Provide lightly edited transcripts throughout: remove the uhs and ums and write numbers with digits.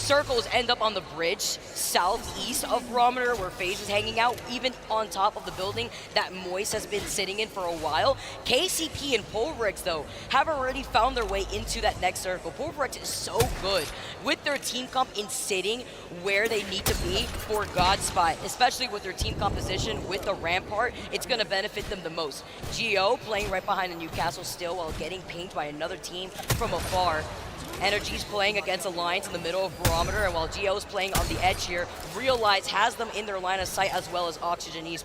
circles end up on the bridge southeast of Barometer where FaZe is hanging out, even on top of the building that Moist has been sitting in for a while. KCP and Pulverix, though, have already found their way into that next circle. Pulverix is so good with their team comp in sitting where they need to be for God's spot, especially with their team composition with the Rampart. It's going to benefit them the most. Geo playing right behind the Newcastle still while getting pinged by another team from afar. Energy's playing against Alliance in the middle of Barometer, and while Geo's playing on the edge here, Realize has them in their line of sight as well as Oxygen Esports.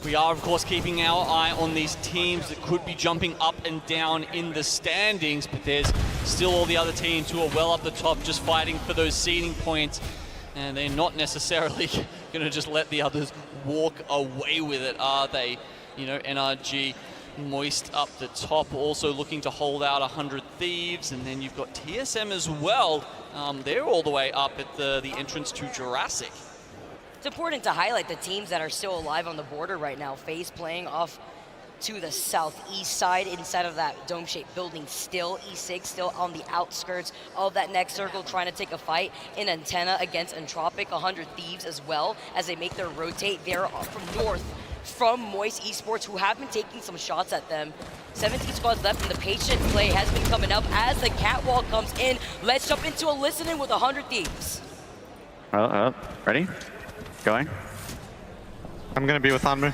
We are, of course, keeping our eye on these teams that could be jumping up and down in the standings, but there's still all the other teams who are well up the top just fighting for those seeding points, and they're not necessarily going to just let the others walk away with it, are they? You know, NRG, Moist up the top, also looking to hold out 100 Thieves, and then you've got TSM as well. They're all the way up at the entrance to Jurassic. It's important to highlight the teams that are still alive on the border right now. FaZe playing off to the southeast side inside of that dome-shaped building still. E6 still on the outskirts of that next circle trying to take a fight in Antenna against Entropic. 100 Thieves as well as they make their rotate. They're from north from Moist Esports, who have been taking some shots at them. 17 squads left, and the patient play has been coming up as the catwalk comes in. Let's jump into a listening with 100 Thieves. Ready? Going. I'm gonna be with Hanmu.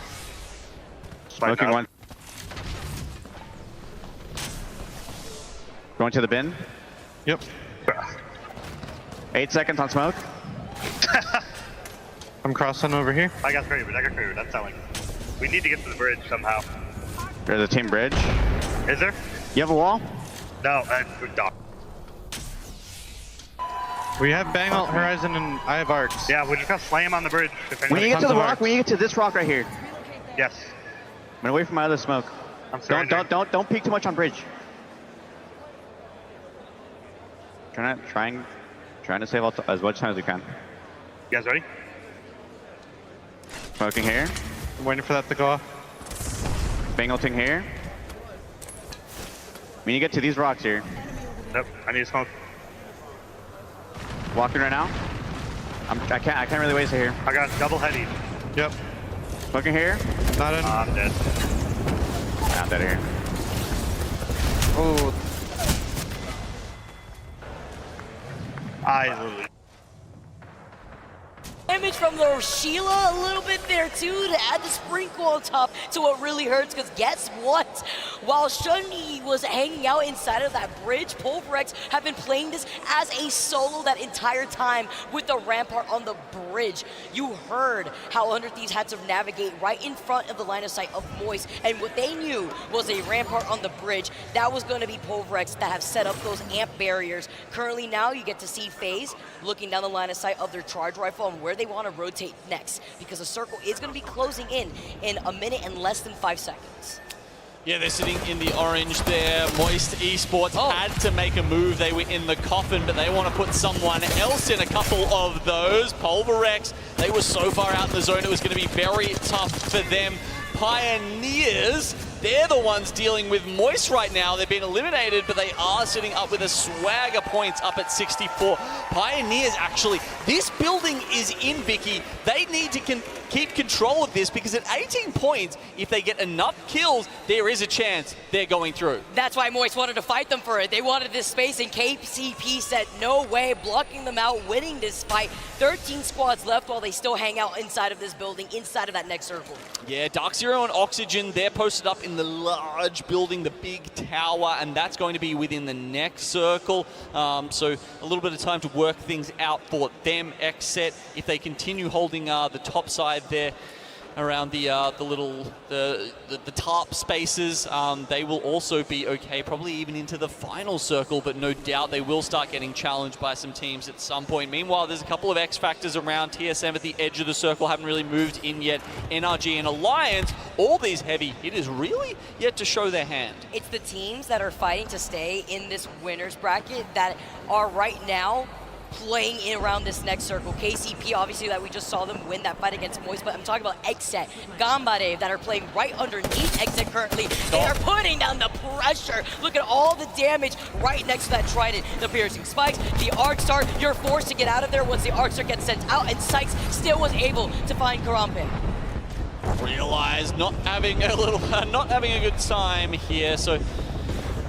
Smoking one. Going to the bin. Yep. 8 seconds on smoke. I'm crossing over here. I got cravered, I'm telling you. We need to get to the bridge somehow. There's a team bridge. Is there? You have a wall? No, dock. We have Bang Ult, Horizon, and I have Arcs. Yeah, we're just gonna slam on the bridge. When you get to the rock, when you get to this rock right here. Yes. I'm gonna wait for my other smoke. I'm sorry. Don't peek too much on bridge. Trying to save as much time as we can. You guys ready? Smoking here. I'm waiting for that to go off. Bang ulting here. When you get to these rocks here. Nope, I need to smoke. Walking right now. I can't really wait to here. I got double heady. Yep. Smoking here. Not in. I'm dead. I'm dead here. Oh. I literally. Damage from the Sheila a little bit there too to add the sprinkle on top to what really hurts, because guess what? While Shunny was hanging out inside of that bridge, Pulverix have been playing this as a solo that entire time with the Rampart on the bridge. You heard how 100 Thieves had to navigate right in front of the line of sight of Moist, and what they knew was a Rampart on the bridge. That was going to be Pulverix that have set up those amp barriers. Currently now you get to see FaZe looking down the line of sight of their charge rifle and where they want to rotate next, because the circle is going to be closing in a minute and less than 5 seconds. Yeah, they're sitting in the orange there. Moist Esports had to make a move. They were in the coffin, but they want to put someone else in a couple of those. Pulverex, they were so far out in the zone, it was going to be very tough for them. Pioneers, they're the ones dealing with Moist right now. They've been eliminated, but they are sitting up with a swagger points up at 64. Pioneers, actually, this building is in, Vicky. They need to keep control of this, because at 18 points, if they get enough kills, there is a chance they're going through. That's why Moist wanted to fight them for it. They wanted this space, and KCP said no way, blocking them out, winning this fight. 13 squads left while they still hang out inside of this building, inside of that next circle. Yeah, Dark Zero and Oxygen, they're posted up in the large building, the big tower, and that's going to be within the next circle. So a little bit of time to work things out for them. Xset, if they continue holding the top side there around the tarp spaces, they will also be okay, probably even into the final circle, but no doubt they will start getting challenged by some teams at some point. Meanwhile, there's a couple of X factors around. TSM at the edge of the circle haven't really moved in yet. NRG and Alliance, all these heavy hitters really yet to show their hand. It's the teams that are fighting to stay in this winner's bracket that are right now playing in around this next circle. KCP, obviously, that we just saw them win that fight against Moist, but I'm talking about Exet, Gambare, that are playing right underneath Exet currently. They are putting down the pressure. Look at all the damage right next to that Trident. The piercing spikes, the Arc Star, you're forced to get out of there once the Arc Star gets sent out, and Sykes still was able to find Karampe. Realize not having a good time here, so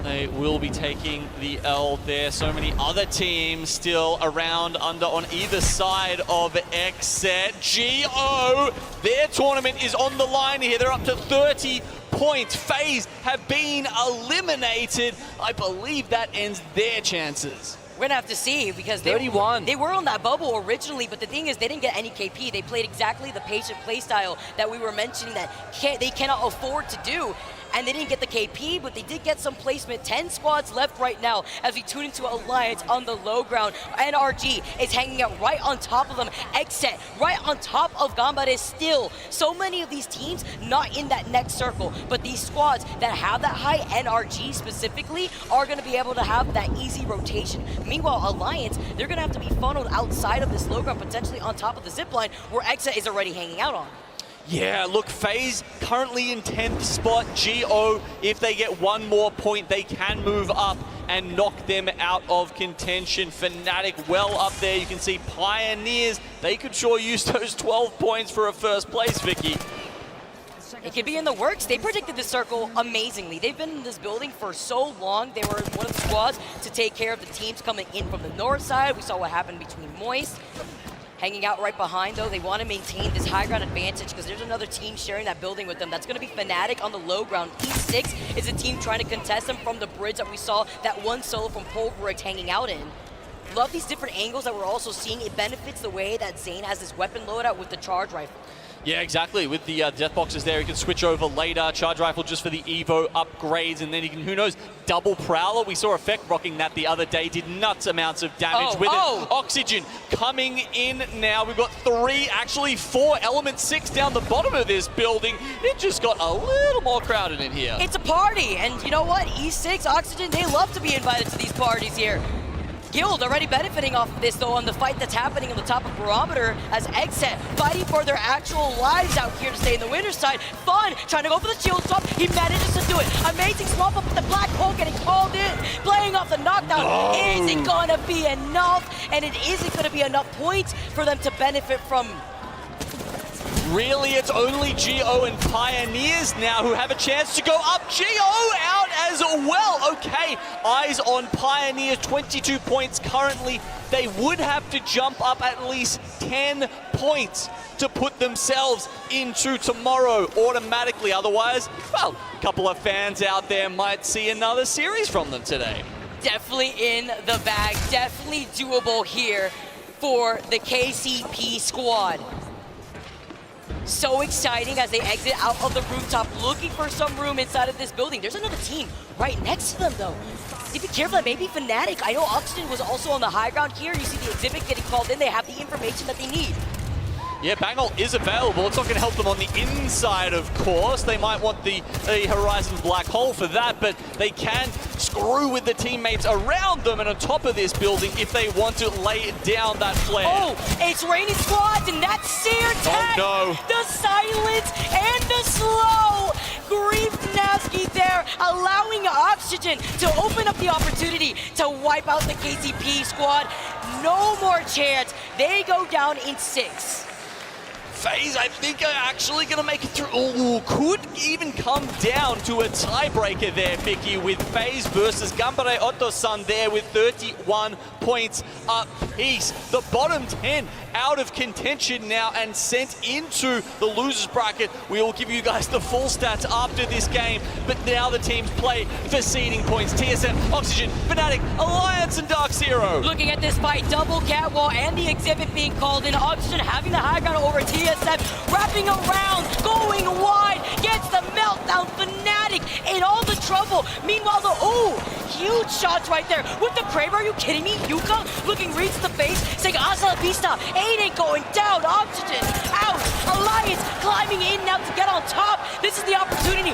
they will be taking the L there. So many other teams still around under on either side of Exet. GO, their tournament is on the line here. They're up to 30 points. FaZe have been eliminated. I believe that ends their chances. We're gonna have to see because they were on that bubble originally, but the thing is they didn't get any KP. They played exactly the patient playstyle that we were mentioning that they cannot afford to do. And they didn't get the KP, but they did get some placement. 10 squads left right now as we tune into Alliance on the low ground. NRG is hanging out right on top of them. Exet right on top of Gambare still. So many of these teams not in that next circle, but these squads that have that high NRG specifically are going to be able to have that easy rotation. Meanwhile, Alliance, they're going to have to be funneled outside of this low ground, potentially on top of the zipline where Exet is already hanging out on. Yeah, look, FaZe currently in 10th spot. GO, if they get one more point, they can move up and knock them out of contention. Fnatic well up there. You can see Pioneers. They could sure use those 12 points for a first place, Vicky. It could be in the works. They predicted this circle amazingly. They've been in this building for so long. They were one of the squads to take care of the teams coming in from the north side. We saw what happened between Moist. Hanging out right behind, though, they want to maintain this high ground advantage because there's another team sharing that building with them. That's going to be Fnatic on the low ground. E6 is a team trying to contest them from the bridge that we saw that one solo from Polvarix hanging out in. Love these different angles that we're also seeing. It benefits the way that Zayn has his weapon loadout with the charge rifle. Yeah, exactly. With the death boxes there, he can switch over later. Charge rifle just for the Evo upgrades, and then he can, who knows, double Prowler. We saw Effect rocking that the other day, did nuts amounts of damage with it. Oxygen coming in now. We've got actually four Element 6 down the bottom of this building. It just got a little more crowded in here. It's a party, and you know what? E6, Oxygen, they love to be invited to these parties here. Guild already benefiting off of this, though, on the fight that's happening on the top of Barometer as Exet fighting for their actual lives out here to stay in the winner's side. Fun, trying to go for the shield swap. He manages to do it. Amazing swap up with the Black Hole getting called in. Playing off the knockdown. Is it going to be enough? And it isn't going to be enough points for them to benefit from. Really, it's only GO and Pioneers now who have a chance to go up. GO out as well. Okay, eyes on Pioneers, 22 points currently. They would have to jump up at least 10 points to put themselves into tomorrow automatically. Otherwise, well, a couple of fans out there might see another series from them today. Definitely in the bag, definitely doable here for the KCP squad. So exciting as they exit out of the rooftop, looking for some room inside of this building. There's another team right next to them, though. Be careful that maybe Fnatic. I know Oxygen was also on the high ground here. You see the exhibit getting called in. They have the information that they need. Yeah, Bangol is available. It's not going to help them on the inside, of course. They might want the Horizon Black Hole for that, but they can screw with the teammates around them and on top of this building if they want to lay down that flare. Oh, it's raining squads, and that's Seer Tech. Oh, no. The silence and the slow. Grief Nasky there, allowing Oxygen to open up the opportunity to wipe out the KCP squad. No more chance. They go down in 6. FaZe, I think, are actually going to make it through. Ooh, could even come down to a tiebreaker there, Vicky, with FaZe versus Gambare Otosan there with 31 points apiece. The bottom 10 out of contention now and sent into the losers bracket. We will give you guys the full stats after this game, but now the teams play for seeding points. TSM, Oxygen, Fnatic, Alliance, and Dark Zero. Looking at this fight, double catwall and the exhibit being called in. Oxygen having the high ground over TSM, wrapping around, going wide, gets the meltdown. Fnatic in all the trouble. Meanwhile, huge shots right there with the Kraber. Are you kidding me? Yuka looking reads the face, saying Hasta la vista. Aiden going down. Oxygen out. Alliance climbing in now to get on top. This is the opportunity.